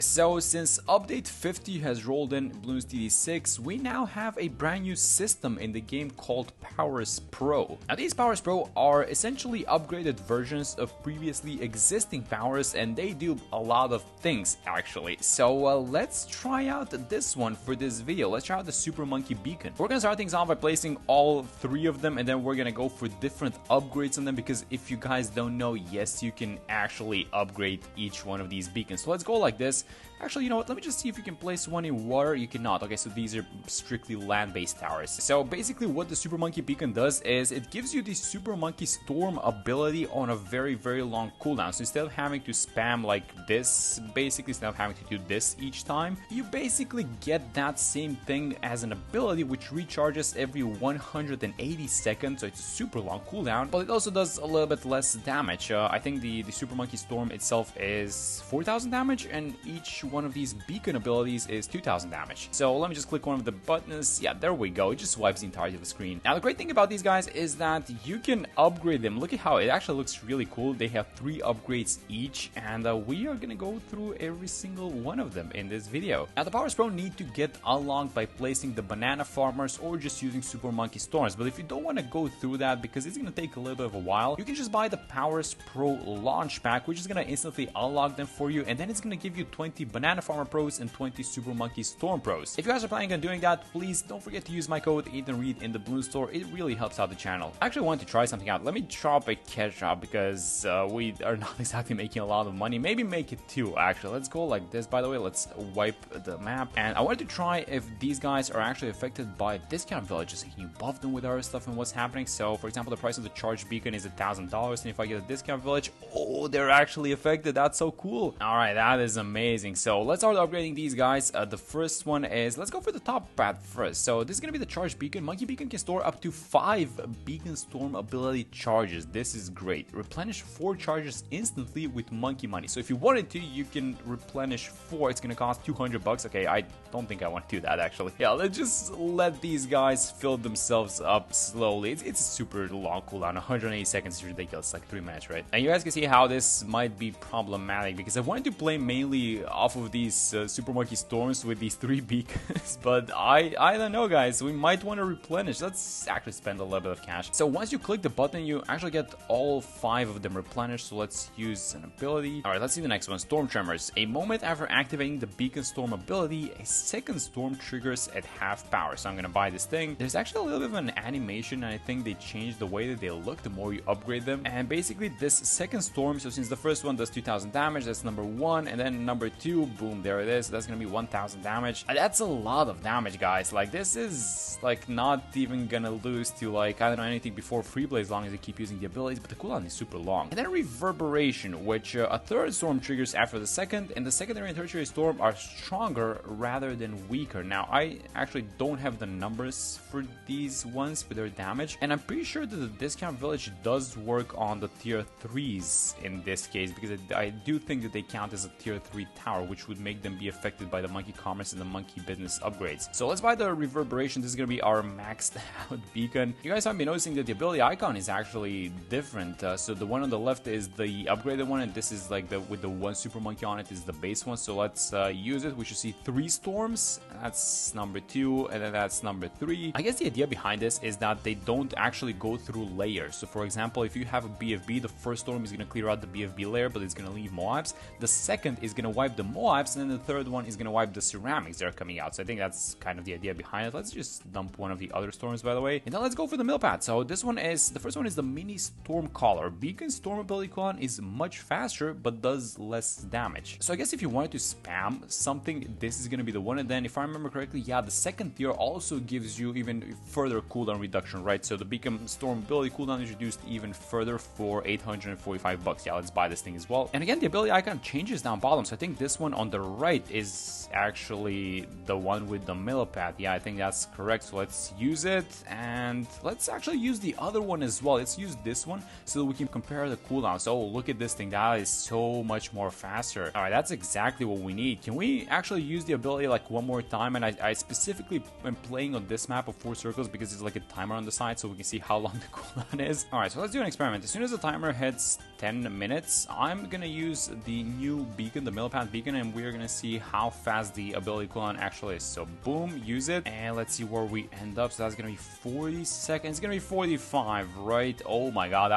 So since update 50 has rolled in Bloons TD6, we now have a brand new system in the game called Powers Pro. Now these Powers Pro are essentially upgraded versions of previously existing powers, and they do a lot of things actually. So let's try out this one for this video. Let's try out the Super Monkey Beacon. We're gonna start things off by placing all three of them, and then we're gonna go for different upgrades on them, because if you guys don't know, yes, you can actually upgrade each one of these beacons. So let's go like this. Actually, you know what, let me just see if you can place one in water. You cannot. Okay, so these are strictly land-based towers. So basically what the Super Monkey Beacon does is it gives you the Super Monkey Storm ability on a very, very long cooldown. So instead of having to spam like this, basically instead of having to do this each time, you basically get that same thing as an ability which recharges every 180 seconds. So it's a super long cooldown, but it also does a little bit less damage. I think the Super Monkey Storm itself is 4,000 damage, and each one of these beacon abilities is 2,000 damage. So let me just click one of the buttons. Yeah, there we go. It just wipes the entirety of the screen. Now the great thing about these guys is that you can upgrade them. Look at how it actually looks really cool. They have 3 upgrades each, and we are gonna go through every single one of them in this video. Now the Powers Pro need to get unlocked by placing the banana farmers or just using Super Monkey Storms. But if you don't want to go through that because it's gonna take a little bit of a while, you can just buy the Powers Pro launch pack, which is gonna instantly unlock them for you, and then it's gonna give you 20 Banana Farmer Pros and 20 Super Monkey Storm Pros. If you guys are planning on doing that, please don't forget to use my code EathandRead in the Bloons store. It really helps out the channel. I actually wanted to try something out. Let me drop a cash drop because we are not exactly making a lot of money. Maybe make it 2 actually. Let's go like this. By the way, let's wipe the map. And I wanted to try if these guys are actually affected by discount villages. Can you buff them with our stuff and what's happening? So for example, the price of the charged beacon is $1,000, and if I get a discount village, oh, they're actually affected. That's so cool. All right, that is amazing. So let's start upgrading these guys. The first one is, let's go for the top path first. So this is gonna be the charged beacon. Monkey Beacon can store up to 5 beacon storm ability charges. This is great. Replenish 4 charges instantly with monkey money. So if you wanted to, you can replenish 4. It's gonna cost 200 bucks. Okay, I don't think I want to do that actually. Yeah, let's just let these guys fill themselves up slowly. It's a super long cooldown. 180 seconds is ridiculous. Like 3 minutes, right? And you guys can see how this might be problematic because I wanted to play mainly off of these Super Monkey Storms with these 3 beacons, but I don't know, guys. We might want to replenish. Let's actually spend a little bit of cash. So once you click the button, you actually get all 5 of them replenished. So let's use an ability. All right, let's see the next one. Storm Tremors. A moment after activating the Beacon Storm ability, a second storm triggers at half power. So I'm gonna buy this thing. There's actually a little bit of an animation, and I think they changed the way that they look the more you upgrade them. And basically this second storm, so since the first one does 2,000 damage, that's number 1, and then number 2, boom, there it is. That's gonna be 1,000 damage. That's a lot of damage, guys. Like, this is like not even gonna lose to, like, I don't know, anything before free play as long as you keep using the abilities, but the cooldown is super long. And then Reverberation, which a third storm triggers after the second, and the secondary and tertiary storm are stronger rather than weaker. Now I actually don't have the numbers for these ones for their damage, and I'm pretty sure that the discount village does work on the tier 3s in this case, because I do think that they count as a tier 3 tower, which would make them be affected by the monkey commerce and the monkey business upgrades. So let's buy the Reverberation. This is gonna be our maxed out beacon. You guys have been noticing that the ability icon is actually different. So the one on the left is the upgraded one, and this is like the with the 1 super monkey on it is the base one. So let's use it. We should see 3 storms. That's number 2, and then that's number 3. I guess the idea behind this is that they don't actually go through layers. So for example, if you have a BFB, the first storm is gonna clear out the BFB layer, but it's gonna leave Moabs. The second is gonna wipe the Moabs, and then the third one is gonna wipe the ceramics that are coming out. So I think that's kind of the idea behind it. Let's just dump one of the other storms, by the way, and then let's go for the mill pad. So this one is, the first one is the mini Stormcaller. Beacon storm ability cooldown is much faster but does less damage. So I guess if you wanted to spam something, this is gonna be the one. And then if I remember correctly, yeah, the second tier also gives you even further cooldown reduction, right? So the Beacon storm ability cooldown is reduced even further for 845 bucks. Yeah, let's buy this thing as well. And again, the ability icon changes down bottom. So I think this one on the right is actually the one with the millipede. Yeah, I think that's correct. So let's use it, and let's actually use the other one as well. Let's use this one so that we can compare the cooldowns. Oh, look at this thing. That is so much more faster. All right, that's exactly what we need. Can we actually use the ability like one more time? And I specifically am playing on this map of 4 circles because it's like a timer on the side, so we can see how long the cooldown is. All right, so let's do an experiment. As soon as the timer hits 10 minutes, I'm gonna use the new beacon, the millipede beacon, and we're gonna see how fast the ability cooldown actually is. So boom, use it, and let's see where we end up. So that's gonna be 40 seconds. It's gonna be 45, right? Oh my god,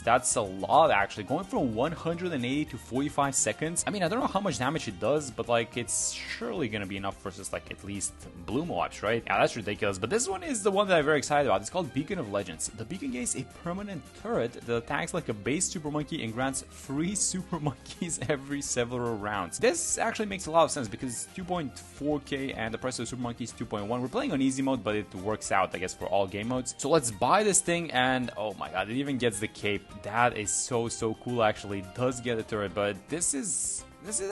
that's a lot actually. Going from 180 to 45 seconds. I mean, I don't know how much damage it does, but like it's surely gonna be enough versus like at least blue mobs, right? Yeah, that's ridiculous. But this one is the one that I'm very excited about. It's called Beacon of Legends. The beacon gains a permanent turret that attacks like a base super monkey and grants free super monkeys every several rounds. This actually makes a lot of sense because 2.4k and the price of super monkey is 2.1. We're playing on easy mode, but it works out, I guess, for all game modes. So let's buy this thing, and oh my god, it even gets the cape. That is so cool actually. It does get a turret, but this is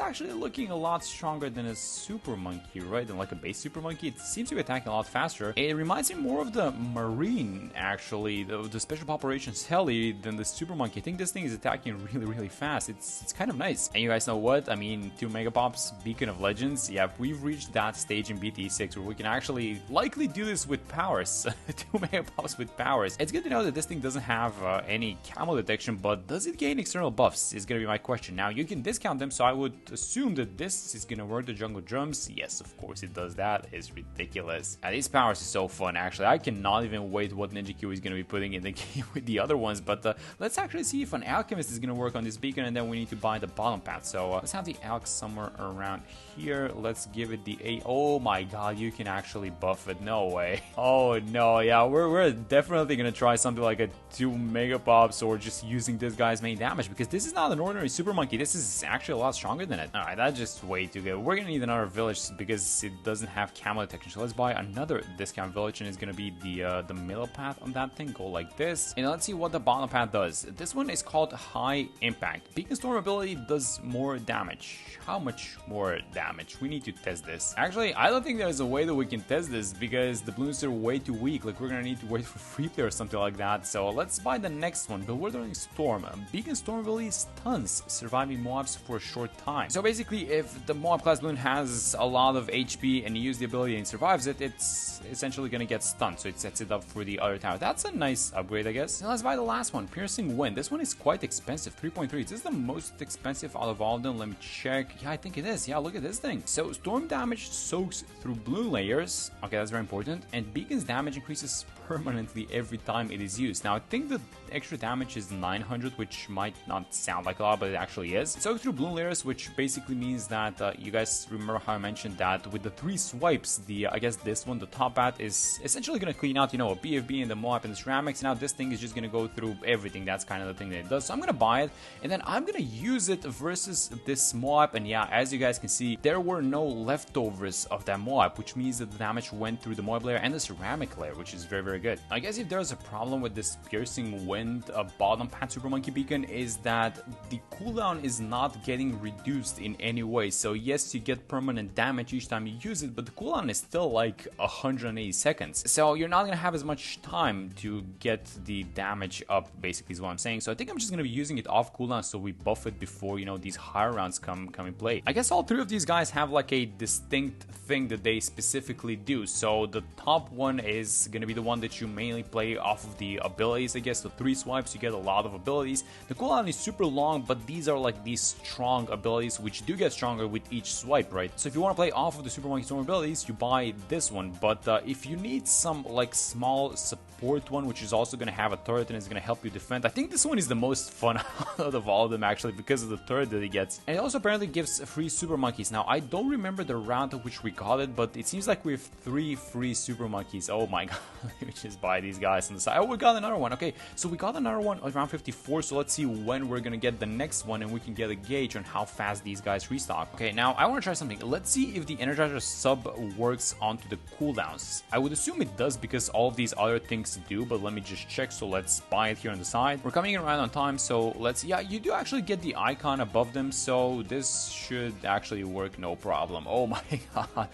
actually looking a lot stronger than a super monkey, right? Than like a base super monkey. It seems to be attacking a lot faster. It reminds me more of the marine, actually, the special operations heli than the super monkey. I think this thing is attacking really fast. It's kind of nice. And you guys know what? I mean, 2 megapops, Beacon of Legends. Yeah, we've reached that stage in BT6 where we can actually likely do this with powers. 2 megapops with powers. It's good to know that this thing doesn't have any camo detection, but does it gain external buffs? Is gonna be my question. Now, you can discount them, so I would assume that this is gonna work the jungle drums. Yes, of course it does that. It's ridiculous. And these powers are so fun, actually. I cannot even wait what Ninja Q is gonna be putting in the game with the other ones. But let's actually see if an alchemist is gonna work on this beacon, and then we need to buy the bottom path. So let's have the alch somewhere around here. Let's give it the 8. Oh my god, you can actually buff it. No way. Oh no, yeah, we're definitely gonna try something like a 2 megapops or just using this guy's main damage, because this is not an ordinary super monkey. This is actually a lot stronger than it. Alright, that's just way too good. We're gonna need another village because it doesn't have camo detection. So let's buy another discount village, and it's gonna be the middle path on that thing. Go like this. And let's see what the bottom path does. This one is called High Impact. Beacon Storm ability does more damage. How much more damage? We need to test this. Actually, I don't think there's a way that we can test this because the Bloons are way too weak. Like, we're gonna need to wait for free play or something like that. So let's buy the next one. Bewildering Storm. Beacon Storm ability stuns surviving mobs for a short time. So basically, if the mob class Bloon has a lot of HP and you use the ability and survives it, it's essentially gonna get stunned. So it sets it up for the other tower. That's a nice upgrade, I guess. Now let's buy the last one, Piercing Wind. This one is quite expensive, 3.3. Is this the most expensive out of all of them? Let me check. Yeah, I think it is. Yeah, look at this thing. So storm damage soaks through Bloon layers. Okay, that's very important. And Beacon's damage increases permanently every time it is used. Now, I think the extra damage is 900, which might not sound like a lot, but it actually is. Soak through Bloon layers, which basically means that you guys remember how I mentioned that with the 3 swipes, I guess this one, the top bat, is essentially going to clean out, you know, a BFB and the mob and the ceramics. Now this thing is just going to go through everything. That's kind of the thing that it does. So I'm going to buy it, and then I'm going to use it versus this mob. And yeah, as you guys can see, there were no leftovers of that mob, which means that the damage went through the mob layer and the ceramic layer, which is very, very good. I guess if there's a problem with this Piercing Wind bottom pat Super Monkey Beacon is that the cooldown is not getting reduced in any way. So yes, you get permanent damage each time you use it, but the cooldown is still like 180 seconds. So you're not gonna have as much time to get the damage up, basically is what I'm saying. So I think I'm just gonna be using it off cooldown so we buff it before, you know, these higher rounds come in play. I guess all 3 of these guys have like a distinct thing that they specifically do. So the top one is gonna be the one that you mainly play off of the abilities, I guess. The 3 swipes, you get a lot of abilities. The cooldown is super long, but these are like these strong abilities which do get stronger with each swipe, right? So if you want to play off of the Super Monkey Storm abilities, you buy this one. But if you need some like small support one, which is also going to have a turret and is going to help you defend, I think this one is the most fun out of all of them, actually, because of the turret that it gets. And it also apparently gives free Super Monkeys. Now, I don't remember the round of which we got it, but it seems like we have 3 free Super Monkeys. Oh my god, let me just buy these guys on the side. Oh, we got another one. Okay, so we got another one around 54, so let's see when we're going to get the next one and we can get a gauge on how fast these guys restock. Okay, now I want to try something. Let's see if the Energizer sub works onto the cooldowns. I would assume it does because all of these other things do, but let me just check. So let's buy it here on the side. We're coming in around on time, so let's, yeah, you do actually get the icon above them, so this should actually work no problem. Oh my god,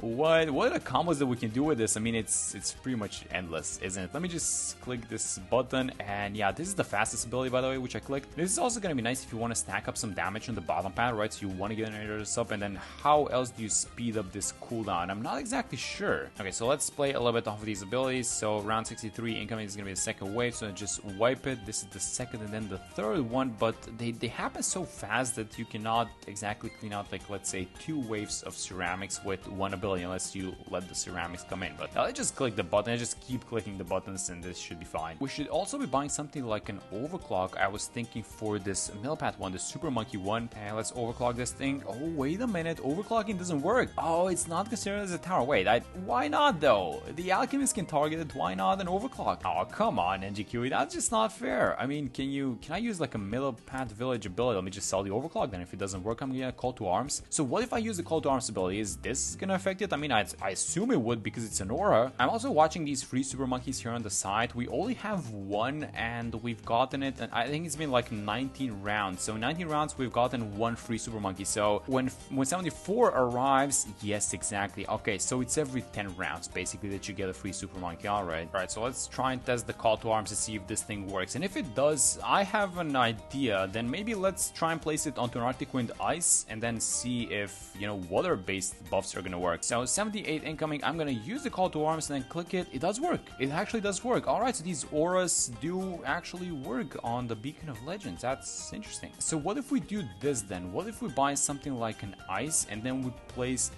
what are the combos that we can do with this? I mean, it's pretty much endless, isn't it? Let me just click this button, and yeah, this is the fastest ability, by the way, which I clicked. This is also going to be nice if you want to stack up some damage on the bottom bottom pad, right? So you want to get this up, and then how else do you speed up this cooldown? I'm not exactly sure. Okay, so let's play a little bit off of these abilities. So round 63 incoming is going to be the second wave, so just wipe it. This is the second and then the third one, but they happen so fast that you cannot exactly clean out, like, let's say 2 waves of ceramics with one ability unless you let the ceramics come in. But let's just click the button. I just keep clicking the buttons and this should be fine. We should also be buying something like an overclock. I was thinking for this millpad one, the super monkey one. And let's overclock this thing. Oh, wait a minute, overclocking doesn't work. Oh, it's not considered as a tower. Wait, why not though? The alchemist can target it, why not an overclock? Oh, come on, NGQ, that's just not fair. I mean, can I use like a millpad village ability? Let me just sell the overclock, then if it doesn't work, I'm gonna call to arms. So what if I use the call to arms ability? Is this gonna affect it? I mean, I assume it would because it's an aura. I'm also watching these free super monkeys here on the side. We only have one and we've gotten it, and I think it's been like 19 rounds. So 19 rounds, we've gotten one free super monkey. So when 74 arrives, yes, exactly. Okay, so it's every 10 rounds basically that you get a free super monkey. All right, so let's try and test the call to arms to see if this thing works. And if it does, I have an idea. Then maybe let's try and place it onto an Arctic Wind Ice and then see if, you know, water-based buffs are gonna work. So 78 incoming, I'm gonna use the call to arms and then click it. It does work. It actually does work. All right, so these auras do actually work on the Beacon of Legends. That's interesting. So what if we do this then? What if we buy something like an ice and then we place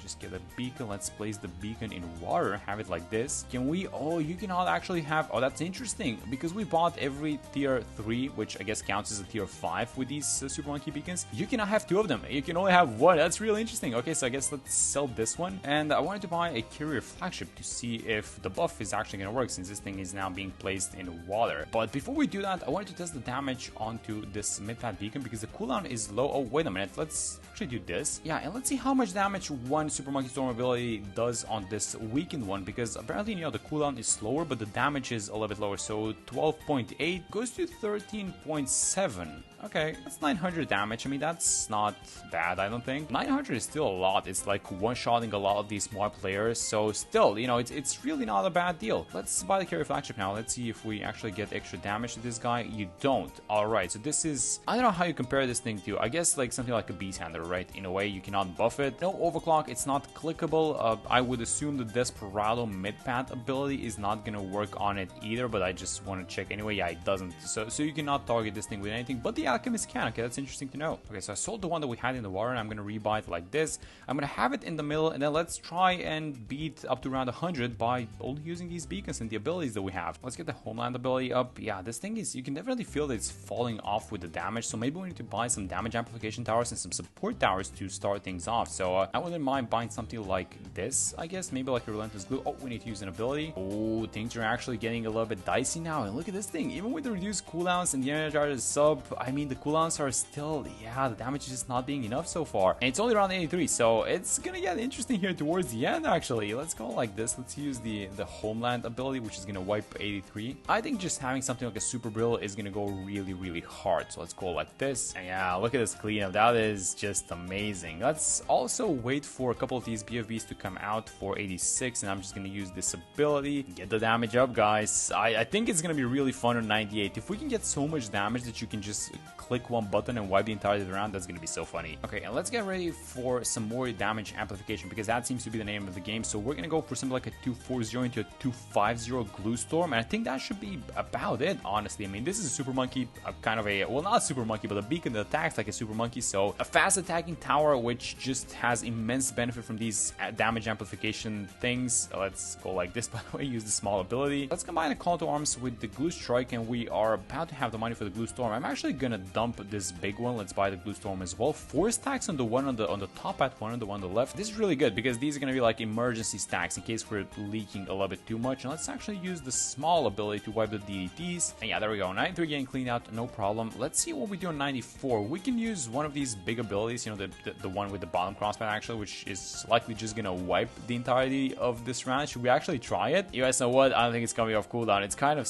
just get a beacon. Let's place the beacon in water, have it like this. Can we, oh, you cannot actually have, oh, that's interesting, because we bought every tier 3, which I guess counts as a tier 5 with these super monkey beacons. You cannot have 2 of them. You can only have 1. That's really interesting. Okay, so I guess let's sell this one. And I wanted to buy a carrier flagship to see if the buff is actually going to work, since this thing is now being placed in water. But before we do that, I wanted to test the damage onto this mid-pad beacon because the cooldown is low. Oh, wait a minute. Let's actually do this. Yeah, and let's see how much damage one super monkey storm ability does on this weakened one, because apparently, you know, the cooldown is slower, but the damage is a little bit lower. So 12.8 goes to 13.7. Okay, that's 900 damage. I mean, that's not bad, I don't think. 900 is still a lot. It's like one-shotting a lot of these small players. So still, you know, it's really not a bad deal. Let's buy the carry flagship now. Let's see if we actually get extra damage to this guy. You don't. All right, so this is, I don't know how you compare this thing to, I guess like something like a beast handler, right? In a way, you cannot buff it. No overclock. It's not clickable. I would assume the Desperado mid-pad ability is not gonna work on it either, but I just want to check anyway. Yeah, it doesn't. So you cannot target this thing with anything, but the alchemist can. Okay, that's interesting to know. Okay, so I sold the one that we had in the water, and I'm gonna rebuy it like this. I'm gonna have it in the middle, and then let's try and beat up to around 100 by only using these beacons and the abilities that we have. Let's get the homeland ability up. Yeah, this thing is, you can definitely feel that it's falling off with the damage, so maybe we need to buy some damage amplification towers and some support towers to start things off. So I wouldn't mind buying something like this, I guess, maybe like a relentless glue. Oh, we need to use an ability. Oh, things are actually getting a little bit dicey now, and look at this thing. Even with the reduced cooldowns and the energizer sub, I mean, the cooldowns are still, yeah, the damage is just not being enough so far, and it's only around 83, so it's gonna get interesting here towards the end. Actually, let's go like this. Let's use the homeland ability, which is gonna wipe 83. I think just having something like a super brill is gonna go really hard, so let's go like this. And yeah, look at this cleanup. That is just amazing. Let's also wait for a couple of these BFBs to come out for 86, and I'm just gonna use this ability, get the damage up, guys. I think it's gonna be really fun on 98. If we can get so much damage that you can just click one button and wipe the entirety round, that's gonna be so funny. Okay, and let's get ready for some more damage amplification, because that seems to be the name of the game. So we're gonna go for something like a 240 into a 250 glue storm, and I think that should be about it, honestly. I mean, this is a super monkey, kind of a, well, not a super monkey, but a beacon that attacks like a super monkey. So a fast attacking tower, which just has immense benefit from these damage amplification things. Let's go like this, by the way, use the small ability. Let's combine a call to arms with the glue strike, and we are about to have the money for the glue storm. I'm actually gonna dump this big one. Let's buy the glue storm as well. 4 stacks on the one on the top at one, on the one on the left. This is really good because these are gonna be like emergency stacks in case we're leaking a little bit too much. And let's actually use the small ability to wipe the DDTs. And yeah, there we go. 93 getting cleaned out, no problem. Let's see what we do on 94. We can use one of these big abilities, you know, the one with the bottom crossbar actually, which is likely just gonna wipe the entirety of this round. Should we actually try it? You guys know what? I don't think it's coming off cooldown. It's kind of,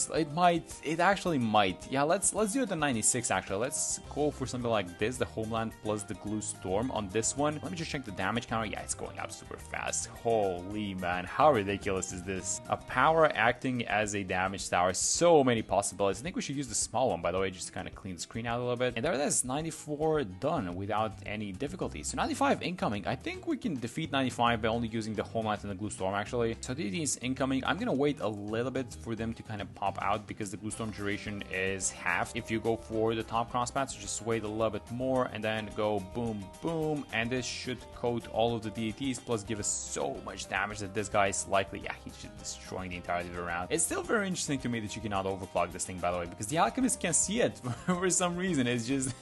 it actually might. Yeah, let's do it on 96 actually. actually. Let's go for something like this, the Homeland plus the Glue Storm on this one. Let me just check the damage counter. Yeah, it's going up super fast. Holy man, how ridiculous is this? A power acting as a damage tower. So many possibilities. I think we should use the small one, by the way, just to kind of clean the screen out a little bit. And there it is, 94 done without any difficulty. So 95 incoming. I think we can defeat 95 by only using the Homeland and the Glue Storm, actually. So DDs incoming. I'm gonna wait a little bit for them to kind of pop out because the Glue Storm duration is half if you go for the top crosspat. So just wait a little bit more and then go boom, boom. And this should coat all of the DDTs plus give us so much damage that this guy is likely, yeah, he's just destroying the entirety of the round. It's still very interesting to me that you cannot overclock this thing, by the way, because the Alchemist can see it for some reason. It's just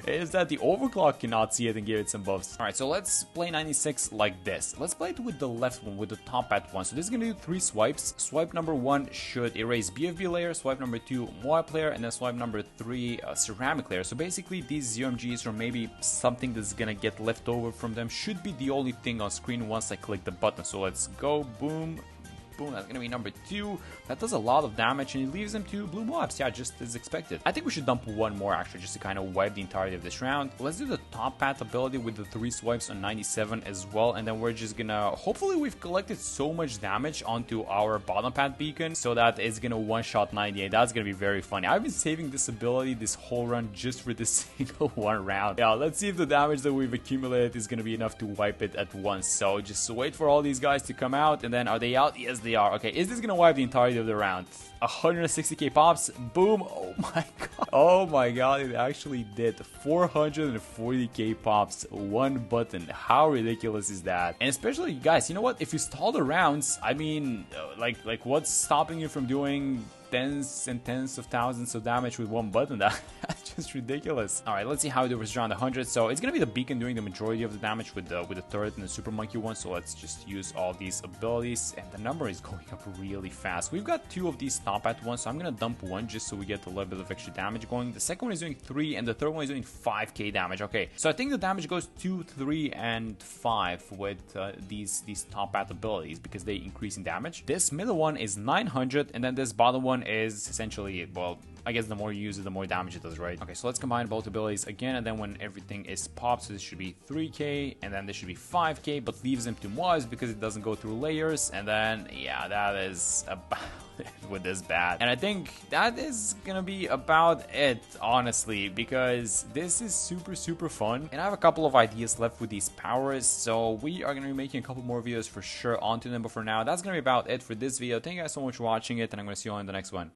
it's that the overclock cannot see it and give it some buffs. All right, so let's play 96 like this. Let's play it with the left one, with the top at one. So this is gonna do 3 swipes. Swipe number 1 should erase BFB layer, swipe number 2 Moab layer, and then swipe number 3 ceramic layer. So basically these ZMGs or maybe something that's gonna get left over from them should be the only thing on screen once I click the button. So let's go, boom. Boom, that's gonna be number 2. That does a lot of damage and it leaves them to blue mobs. Yeah, just as expected. I think we should dump one more actually, just to kind of wipe the entirety of this round. Let's do the top path ability with the 3 swipes on 97 as well, and then we're just gonna, hopefully we've collected so much damage onto our bottom path beacon so that it's gonna one-shot 98. That's gonna be very funny. I've been saving this ability this whole run just for this single one round. Yeah, let's see if the damage that we've accumulated is gonna be enough to wipe it at once. So just wait for all these guys to come out, and then are they out? Yes, they are. Okay, is this gonna wipe the entirety of the round? 160k pops, boom. Oh my god, oh my god, it actually did. 440k pops, one button. How ridiculous is that? And especially, guys, you know what, if you stall the rounds, I mean, like what's stopping you from doing tens and tens of thousands of damage with one button? That's just ridiculous. All right, let's see how it was around 100. So it's gonna be the beacon doing the majority of the damage with the turret and the super monkey one. So let's just use all these abilities, and the number is going up really fast. We've got 2 of these top at once, so I'm gonna dump 1 just so we get a little bit of extra damage going. The second one is doing 3, and the third one is doing 5k damage. Okay, so I think the damage goes 2, 3, and 5 with these top path abilities because they increase in damage. This middle one is 900, and then this bottom one is essentially, well, I guess the more you use it, the more damage it does, right? Okay, so let's combine both abilities again, and then when everything is popped, so this should be 3k, and then this should be 5k, but leaves them to Moz because it doesn't go through layers, and then, yeah, that is about it with this bat. And I think that is gonna be about it, honestly, because this is super fun, and I have a couple of ideas left with these powers, so we are gonna be making a couple more videos for sure onto them, but for now, that's gonna be about it for this video. Thank you guys so much for watching it, and I'm gonna see you all in the next one.